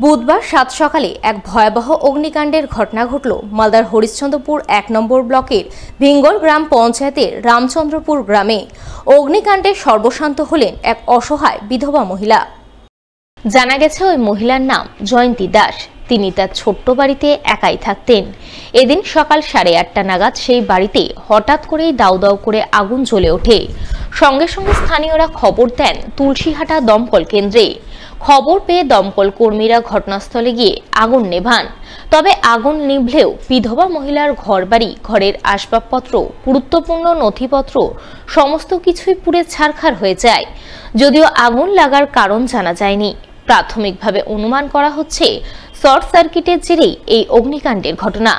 বুধবার সাত সকালে এক ভয়াবহ অগ্নিকাণ্ডের ঘটনা ঘটল মালদার হরিশ্চন্দ্রপুর ১ নম্বর ব্লকের ভিঙ্গল গ্রাম পঞ্চায়েতের রামচন্দ্রপুর গ্রামে। অগ্নিকাণ্ডে সর্বশান্ত হলেন এক অসহায় বিধবা মহিলা। জানা গেছে ওই মহিলার নাম জয়ন্তী দাস। তিনি তার ছোট্ট বাড়িতে একাই থাকতেন। এদিন সকাল 8:30 নাগাদ সেই বাড়িতে হঠাৎ করেই দাউ দাউ করে আগুন জ্বলে ওঠে। সঙ্গে সঙ্গে স্থানীয়রা খবর দেন তুলসীহাটা দমকল কেন্দ্রে। খবর পেয়ে দমকল কর্মীরা ঘটনাস্থলে গিয়ে আগুন নেভান। তবে আগুন নিভলেও বিধবা মহিলার ঘরবাড়ি, ঘরের আসবাবপত্র, গুরুত্বপূর্ণ নথিপত্র সমস্ত কিছুই পুড়ে ছারখার হয়ে যায়। যদিও আগুন লাগার কারণ জানা যায়নি। প্রাথমিকভাবে অনুমান করা হচ্ছে শর্ট সার্কিটের জেরেই এই অগ্নিকাণ্ডের ঘটনা।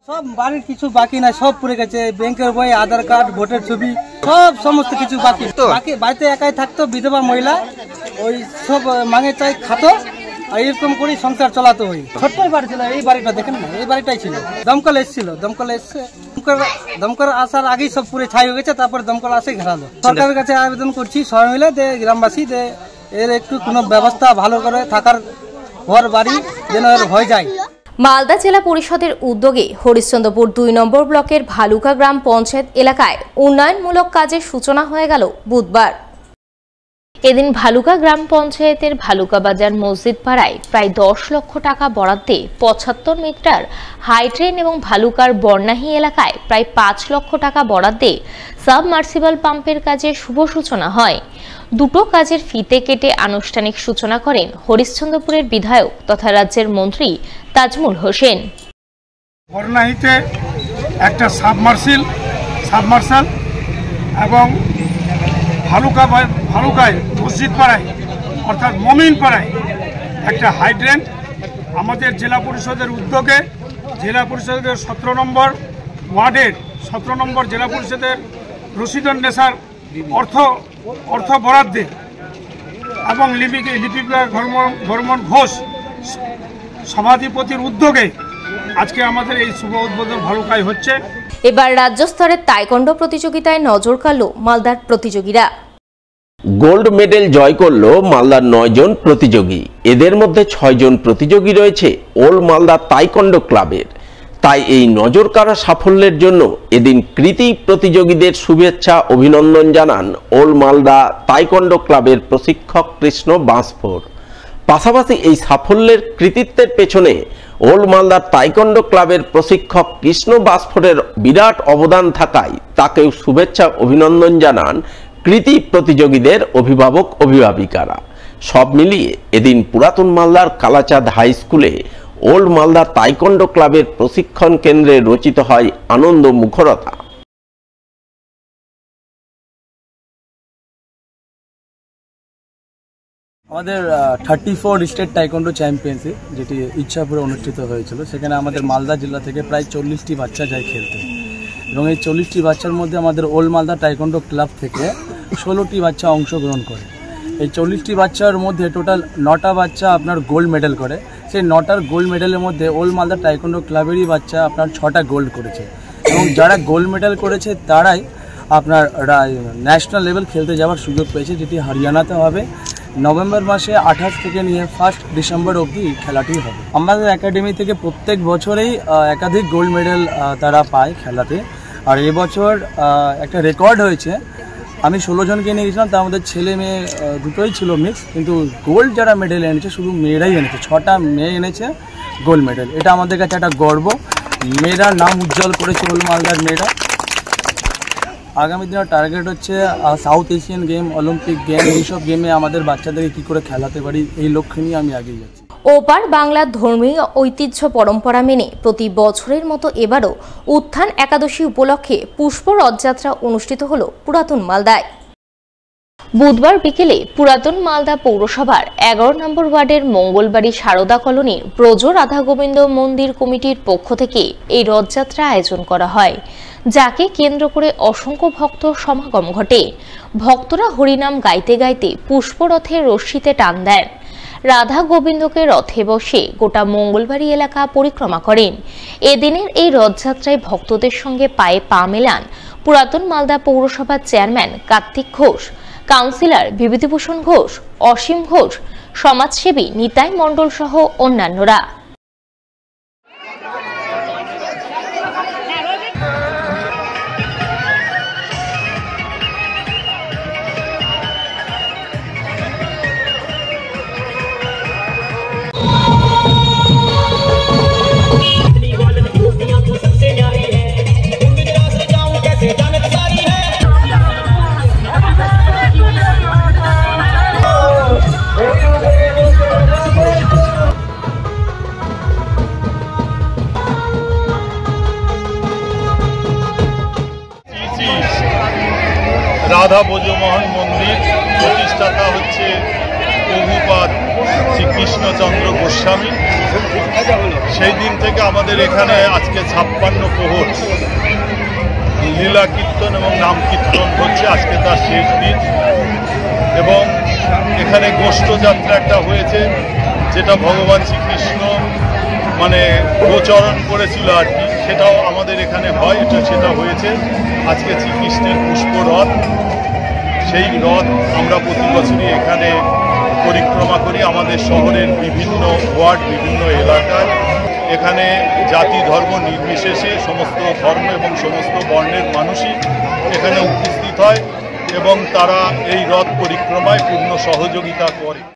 সব বাড়ির কিছু বাকি না, সব পুড়ে গেছে। ব্যাংকের বই, আধার কার্ড, ভোটার ছবি, সব সমস্ত কিছু বাকি। বাড়িতে একাই থাকতো বিধবা মহিলা, ওই সব মাঙে চাই খাতো আর এরকম করে সংসার চালাতো। ওই ছোট্ট বাড়ি ছিল, এই বাড়িটা দেখেন না, এই বাড়িটাই ছিল। দমকল এসেছিল, দমকল আসার আগেই সব পুরে ছাই হয়ে গেছে। তারপর দমকল আসে ঘেরালো। সরকারের কাছে আবেদন করছি সবাই মিলে যে গ্রামবাসী যে এর একটু কোনো ব্যবস্থা ভালো করে থাকার ঘর বাড়ি যেন এর হয়ে যায়। মালদা জেলা পরিষদের উদ্যোগে হরিশ্চন্দ্রপুর ২ নম্বর ব্লকের ভালুকা গ্রাম পঞ্চায়েত এলাকায় উন্নয়নমূলক কাজের সূচনা হয়ে গেল বুধবার। এদিন ভালুকা গ্রাম পঞ্চায়েতের ভালুকা বাজার মসজিদ পাড়ায় প্রায় ১০ লক্ষ টাকা বরাদ্দে ৭৫ মিটার হাইট্রেন এবং ভালুকার বর্ণাহী এলাকায় প্রায় ৫ লক্ষ টাকা বরাদ্দে সাবমার্সিবল পাম্পের কাজে শুভ সূচনা হয়। দুটো কাজের ফিতে কেটে আনুষ্ঠানিক সূচনা করেন হরিশ্চন্দ্রপুরের বিধায়ক তথা রাজ্যের মন্ত্রী তাজমুল হোসেন। বর্ণাহীতে একটা সাবমার্সাল এবং ভালুকায় মসজিদ পাড়ায় অর্থাৎ মমিন পাড়ায় একটা হাইড্রেন্ট আমাদের জেলা পরিষদের উদ্যোগে, জেলা পরিষদের ১৭ নম্বর ওয়ার্ডের ১৭ নম্বর জেলা পরিষদের রশিদুন নেসার অর্থ বরাদ্দে এবং লিপিকা বর্মন ঘোষ সভাধিপতির উদ্যোগে আজকে আমাদের এই শুভ উদ্বোধন ভালুকায় হচ্ছে। এবার রাজ্য স্তরের তাইকোন্ডো প্রতিযোগিতায় নজর কাড়ল মালদার প্রতিযোগীরা। গোল্ড মেডেল জয় করল মালদার ৯ জন প্রতিযোগী। এদের মধ্যে ৬ জন প্রতিযোগী রয়েছে ওল্ড মালদা তাইকোন্ডো ক্লাবের। তাই এই নজর কাড়া সাফল্যের জন্য এদিন কৃতী প্রতিযোগীদের শুভেচ্ছা অভিনন্দন জানান ওল্ড মালদা তাইকোন্ডো ক্লাবের প্রশিক্ষক কৃষ্ণ বাঁশফোর। পাশাপাশি এই সাফল্যের কৃতিত্বের পেছনে ওল্ড মালদা তাইকোন্ডো ক্লাবের প্রশিক্ষক কৃষ্ণ বাঁশফোরের বিরাট অবদান থাকায় তাকেও শুভেচ্ছা অভিনন্দন জানান কৃতী প্রতিযোগীদের অভিভাবক অভিভাবিকারা। সব মিলিয়ে এদিন পুরাতন মালদার কালাচাঁদ হাই স্কুলে ওল্ড মালদা তাইকোন্ডো ক্লাবের প্রশিক্ষণ কেন্দ্রে রচিত হয় আনন্দ মুখরতা। আমাদের 34 স্টেট টাইকোন্ডো চ্যাম্পিয়নশিপ যেটি ইচ্ছাপুরে অনুষ্ঠিত হয়েছিল, সেখানে আমাদের মালদা জেলা থেকে প্রায় 40টি বাচ্চা যায় খেলতে। এবং এই 40টি বাচ্চার মধ্যে আমাদের ওল্ড মালদা টাইকোন্ডো ক্লাব থেকে 16টি বাচ্চা অংশগ্রহণ করে। এই 40টি বাচ্চার মধ্যে টোটাল 9টা বাচ্চা আপনার গোল্ড মেডেল করে। সেই 9টার গোল্ড মেডেলের মধ্যে ওল্ড মালদা টাইকোন্ডো ক্লাবেরই বাচ্চা আপনার 6টা গোল্ড করেছে। এবং যারা গোল্ড মেডেল করেছে তারাই আপনার ন্যাশনাল লেভেল খেলতে যাওয়ার সুযোগ পেয়েছে, যেটি হরিয়ানাতে হবে। নভেম্বর মাসে 28 থেকে নিয়ে 1 ডিসেম্বর অবধি খেলাটি হবে। আমাদের একাডেমি থেকে প্রত্যেক বছরেই একাধিক গোল্ড মেডেল তারা পায় খেলাতে। আর এবছর একটা রেকর্ড হয়েছে, আমি 16 জনকে নিয়ে গেছিলাম, তার মধ্যে ছেলে মেয়ে দুটোই ছিল মিক্স, কিন্তু গোল্ড যারা মেডেল এনেছে শুধু মেয়েরাই এনেছে। 6টা মেয়ে এনেছে গোল্ড মেডেল। এটা আমাদের কাছে একটা গর্ব। মেয়েরা নাম উজ্জ্বল করেছে ওল্ড মালদার মেয়েরা। আগামী দিনের টার্গেট হচ্ছে south Asian game, Olympic game, এইসব গেমে আমাদের বাচ্চাদেরকে কী করে খেলাতে পারি, এই লক্ষ্য নিয়ে আমি এগিয়ে যাচ্ছি। ওপার বাংলার ধর্মীয় ঐতিহ্য পরম্পরা মেনে প্রতি বছরের মতো এবারও উত্থান একাদশী উপলক্ষে পুষ্প রথযাত্রা অনুষ্ঠিত হল পুরাতন মালদায়। বুধবার বিকেলে পুরাতন মালদা পৌরসভার 11 নম্বর ওয়ার্ডের মঙ্গলবাড়ি সারদা কলোনির ব্রজ রাধা গোবিন্দ মন্দির কমিটির পক্ষ থেকে এই রথযাত্রা আয়োজন করা হয়, যাকে কেন্দ্র করে অসংখ্য ভক্ত সমাগম ঘটে। ভক্তরা হরিনাম গাইতে গাইতে পুষ্পরথের রশ্মিতে টান দেন। রাধা গোবিন্দকে রথে বসে গোটা মঙ্গলবাড়ি এলাকা পরিক্রমা করেন। এদিনের এই রথযাত্রায় ভক্তদের সঙ্গে পায়ে পা মেলান পুরাতন মালদা পৌরসভার চেয়ারম্যান কার্তিক ঘোষ, কাউন্সিলর বিভূতিভূষণ ঘোষ, অসীম ঘোষ, সমাজসেবী নিতাই মণ্ডল সহ অন্যান্যরা। রাধা ব্রজমোহন মন্দির প্রতিষ্ঠাতা হচ্ছে প্রভুপাদ শ্রীকৃষ্ণচন্দ্র গোস্বামী। সেই দিন থেকে আমাদের এখানে আজকে 56 প্রহর লীলা কীর্তন এবং নাম কীর্তন হচ্ছে। আজকে তার শেষ দিন এবং এখানে গোষ্ঠযাত্রা একটা হয়েছে, যেটা ভগবান শ্রীকৃষ্ণ গোচরণ করেছিল আর কি, সেটাও আমাদের এখানে হয়। সেটা হয়েছে আজকে শ্রীকৃষ্ণের পুষ্পরথ। সেই রথ আমরা প্রতি বছরই এখানে পরিক্রমা করি আমাদের শহরের বিভিন্ন ওয়ার্ড, বিভিন্ন এলাকায়। এখানে জাতি ধর্ম নির্বিশেষে সমস্ত ধর্ম এবং সমস্ত বর্ণের মানুষই এখানে উপস্থিত হয় এবং তারা এই রথ পরিক্রমায় পূর্ণ সহযোগিতা করে।